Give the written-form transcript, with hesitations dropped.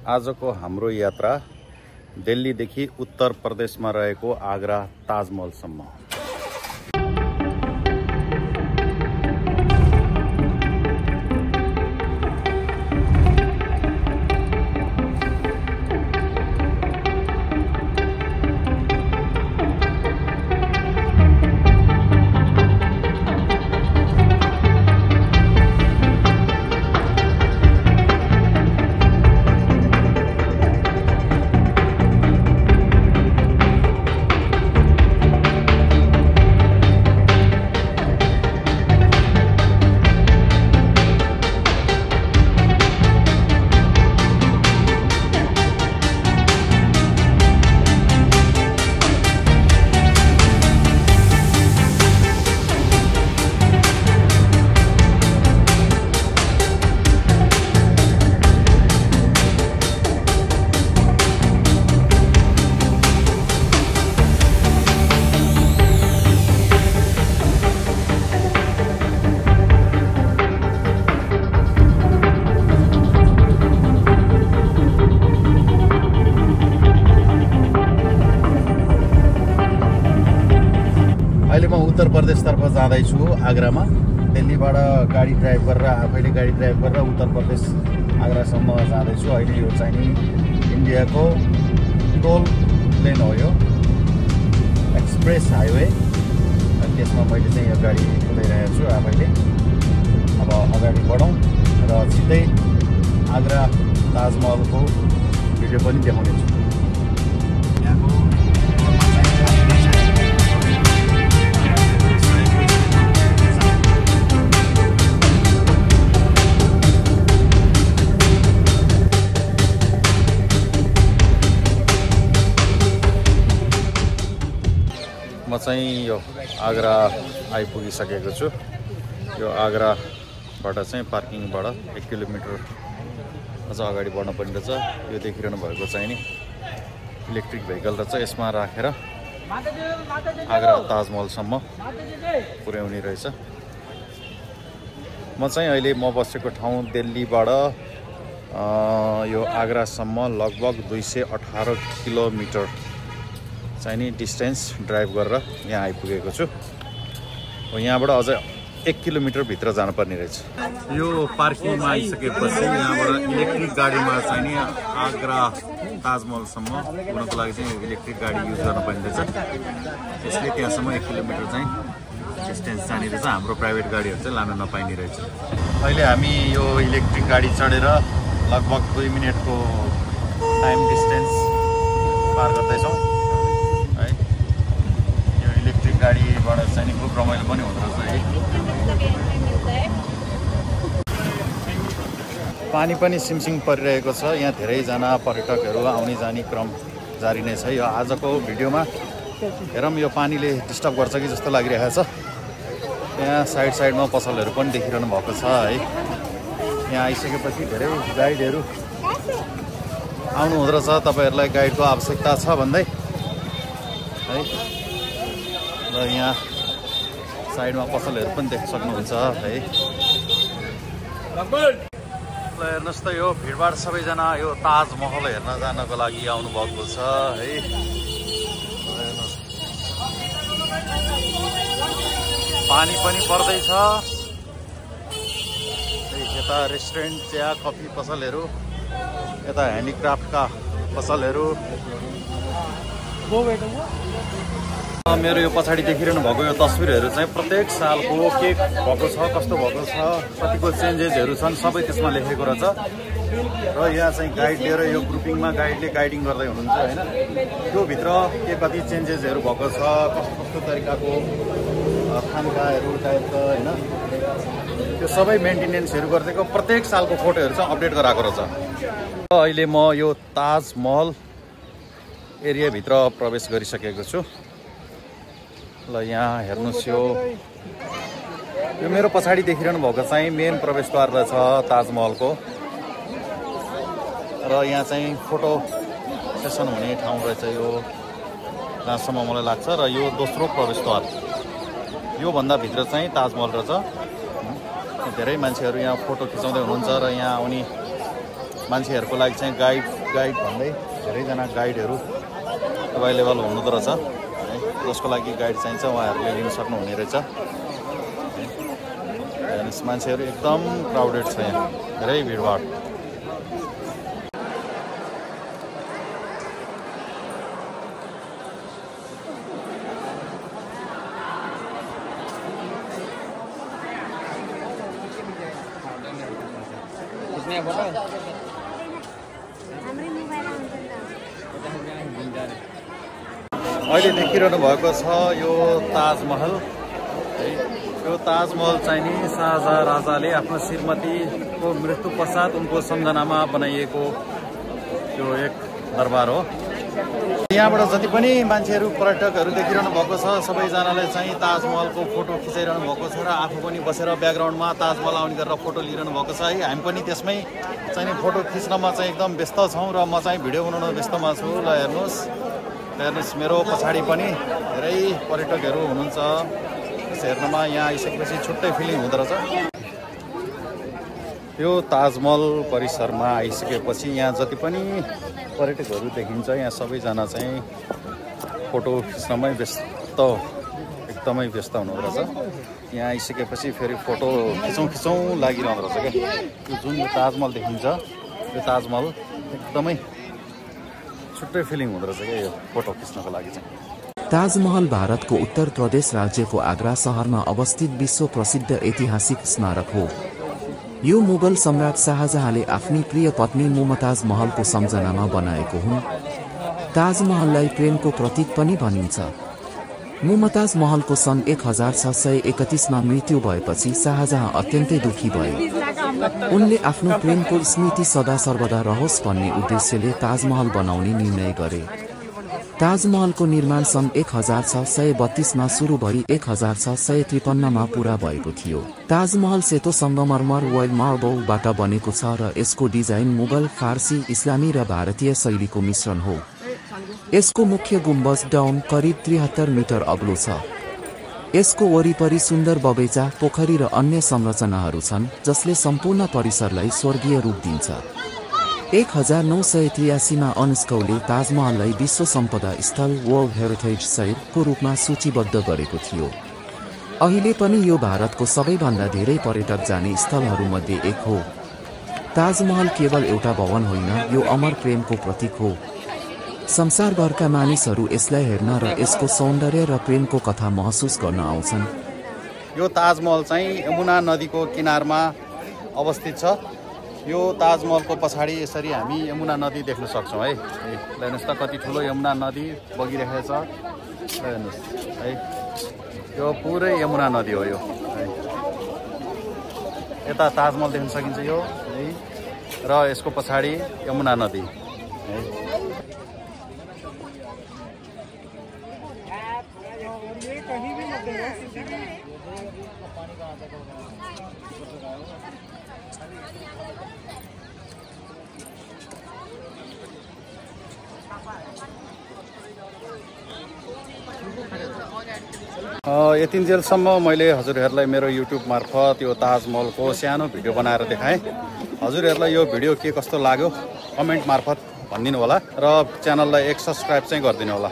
आजको हाम्रो यात्रा दिल्लीदेखि उत्तर प्रदेशमा रहेको आगरा ताजमहलसम्म। उत्तर प्रदेशतर्फ जाँदैछु आगरामा। दिल्लीबाट गाडी ड्राइभ गरेर आफैले गाडी ड्राइभ गरेर उत्तर प्रदेश आगरासम्म जाँदैछु। अहिले यो चाहिँ इन्डियाको टोल प्लेन हो, यो एक्सप्रेस हाइवे। अनि त्यसमा मैले चाहिँ यो गाडी कुदाइरहेको छु आफैले। अब अगाडि बढौँ र सिधै आगरा ताजमहलको भिडियो पनि देखाउने छु। म चाहिँ यो आगरा आइपुगिसकेको छु। यो आगराबाट चाहिँ पार्किङबाट 1 किलोमिटर अझ अगाडि बढ्न पर्ने रहेछ। यो देखिरहनु भएको चाहिँ नि इलेक्ट्रिक भेहिकल रहेछ। यसमा राखेर आगरा ताजमहलसम्म पुर्याउने रहेछ। म चाहिँ अहिले म बसेको ठाउँ दिल्लीबाट यो आगरासम्म लगभग 218 किलोमिटर चाहिँ नि डिस्टेन्स ड्राइभ गरेर यहाँ आइपुगेको छु। यहाँबाट अझ 1 किलोमिटर भित्र जानुपर्ने रहेछ। यो पार्किङमा आइसकेपछि यहाँबाट इलेक्ट्रिक गाडीमा चाहिँ नि आगरा ताजमहलसम्म पुग्नको लागि चाहिँ इलेक्ट्रिक गाडी युज गर्नुपर्ने रहेछ। त्यसले त्यहाँसम्म 1 किलोमिटर चाहिँ डिस्टेन्स जाने रहेछ। हाम्रो प्राइभेट गाडीहरू चाहिँ लान नपाइने रहेछ। अहिले हामी यो इलेक्ट्रिक गाडी चढेर लगभग 2 मिनटको टाइम डिस्टेन्स पार गर्दैछौँ। गाडीबाट चाहिँ खुब रमाइलो पनि हुँदो रहेछ। पानी पनि सिमसिम परिरहेको छ। यहाँ धेरैजना पर्यटकहरू आउने जाने क्रम जारी नै छ। यो आजको भिडियोमा हेरौँ यो पानीले डिस्टर्ब गर्छ कि जस्तो लागिरहेको छ। यहाँ साइडमा पसलहरू पनि देखिरहनु भएको छ है। यहाँ आइसकेपछि धेरै गाइडहरू आउनु हुँदो रहेछ। तपाईँहरूलाई गाइडको आवश्यकता छ भन्दै है। र यहाँ साइडमा पसलहरू पनि देख्न सक्नुहुन्छ है। ल हेर्नुहोस् त यो भिडभाड सबैजना यो ताजमहल हेर्न जानको लागि आउनु भएको छ है। पानी पनि पर्दैछ। यता रेस्टुरेन्ट, चिया, कफी पसलहरू, यता ह्यान्डिक्राफ्टका पसलहरू। मेरो यो पछाडि देखिरहनु भएको यो तस्विरहरू चाहिँ प्रत्येक सालको के भएको छ, कस्तो भएको छ, कतिको चेन्जेसहरू छन् सबै त्यसमा लेखेको रहेछ। र यहाँ चाहिँ गाइड लिएर यो ग्रुपिङमा गाइडले गाइडिङ गर्दै हुनुहुन्छ होइन। त्यो भित्र के कति चेन्जेसहरू भएको छ, कस्तो तरिकाको खानपाहरू टाइपको होइन, त्यो सबै मेन्टेनेन्सहरू गरिदिएको प्रत्येक सालको फोटोहरू चाहिँ अपडेट गराएको रहेछ। अहिले म यो ताजमहल एरियाभित्र प्रवेश गरिसकेको छु। ल यहाँ हेर्नुहोस् यो मेरो पछाडि देखिरहनु भएको चाहिँ मेन प्रवेशद्वार रहेछ ताजमहलको। र यहाँ चाहिँ फोटो सेसन हुने ठाउँ रहेछ यो, जहाँसम्म मलाई लाग्छ। र यो दोस्रो प्रवेशद्वार, योभन्दा भित्र चाहिँ ताजमहल रहेछ। धेरै मान्छेहरू यहाँ फोटो खिचाउँदै हुनुहुन्छ र यहाँ आउने मान्छेहरूको लागि चाहिँ गाइड भन्दै धेरैजना गाइडहरू एभाइलेबल हुँदो रहेछ है। जसको लागि गाइड चाहिन्छ उहाँहरूले लिन सक्नुहुने रहेछ। मान्छेहरू एकदम क्राउडेड छ यहाँ, धेरै भिडभाड। अहिले देखिरहनु भएको छ यो ताजमहल है। यो ताजमहल चाहिँ नि शाहजहाँ राजाले आफ्नो श्रीमतीको मृत्यु पश्चात उनको सम्झनामा बनाइएको यो एक दरबार हो। यहाँबाट जति पनि मान्छेहरू पर्यटकहरू देखिरहनु भएको छ सबैजनाले चाहिँ ताजमहलको फोटो खिचाइरहनु भएको छ र आफू पनि बसेर ब्याकग्राउन्डमा ताजमहल आउने गरेर फोटो लिइरहनु भएको छ है। हामी पनि त्यसमै चाहिँ फोटो खिच्नमा चाहिँ एकदम व्यस्त छौँ र म चाहिँ भिडियो बनाउन व्यस्तमा छु। ल हेर्नुहोस् मेरो पछाडि पनि धेरै पर्यटकहरू हुनुहुन्छ। हेर्नमा यहाँ आइसकेपछि छुट्टै फिलिङ हुँदो रहेछ। यो ताजमहल परिसरमा आइसकेपछि यहाँ जति पनि पर्यटकहरू देखिन्छ यहाँ सबैजना चाहिँ फोटो खिच्नमै व्यस्त, एकदमै व्यस्त हुनुहुँदो रहेछ। यहाँ आइसकेपछि फेरि फोटो खिचौँ लागिरहँदो रहेछ क्या। यो जुन यो ताजमहल देखिन्छ यो ताजमहल एकदमै छुट्टै फिलिङ हुँदो रहेछ क्या यो फोटो खिच्नको लागि चाहिँ। ताजमहल भारतको उत्तर प्रदेश राज्यको आग्रा शहरमा अवस्थित विश्व प्रसिद्ध ऐतिहासिक स्मारक हो। यो मुगल सम्राट शाहजहाँले आफ्नी प्रिय पत्नी मुमताज महलको सम्झनामा बनाएको हुन्। ताजमहललाई प्रेमको प्रतीक पनि भनिन्छ। मुमताज महलको सन् 1631मा मृत्यु भएपछि शाहजहाँ अत्यन्तै दुखी भए। उनले आफ्नो प्रेमको स्मृति सदा सर्वदा रहोस् भन्ने उद्देश्यले ताजमहल बनाउने निर्णय गरे। ताजमहलको निर्माण सन् 1632मा सुरु भई 1653मा पूरा भएको थियो। ताजमहल सेतो सङ्गमरमर वाइल्ड मार्बलबाट बनेको छ र यसको डिजाइन मुगल, फारसी, इस्लामी र भारतीय शैलीको मिश्रण हो। यसको मुख्य गुम्बज डाउन करिब 73 मिटर अग्लो छ। यसको वरिपरि सुन्दर बगैँचा, पोखरी र अन्य संरचनाहरू छन् जसले सम्पूर्ण परिसरलाई स्वर्गीय रूप दिन्छ। 1983मा युनेस्कोले ताजमहललाई विश्व सम्पदा स्थल वर्ल्ड हेरिटेज साइटको रूपमा सूचीबद्ध गरेको थियो। अहिले पनि यो भारतको सबैभन्दा धेरै पर्यटक जाने स्थलहरूमध्ये एक हो। ताजमहल केवल एउटा भवन होइन, यो अमर प्रेमको प्रतीक हो। संसारभरका मानिसहरू यसलाई हेर्न र यसको सौन्दर्य र प्रेमको कथा महसुस गर्न आउँछन्। यो ताजमहल चाहिँ यमुना नदीको किनारमा अवस्थित छ। यो ताजमहलको पछाडि यसरी हामी यमुना नदी देख्न सक्छौँ है। हेर्नुहोस् त कति ठुलो यमुना नदी बगिरहेको छ। हेर्नुहोस् है, यो पुरै यमुना नदी हो यो है। यता ताजमहल देख्न सकिन्छ यो है, र यसको पछाडि यमुना नदी है। यतिन्जेलसम्म मैले हजुरहरूलाई मेरो युट्युब मार्फत यो ताजमहलको सानो भिडियो बनाएर देखाएँ। हजुरहरूलाई यो भिडियो के कस्तो लाग्यो कमेन्ट मार्फत भनिदिनु होला र च्यानललाई एक सब्सक्राइब चाहिँ गरिदिनु होला।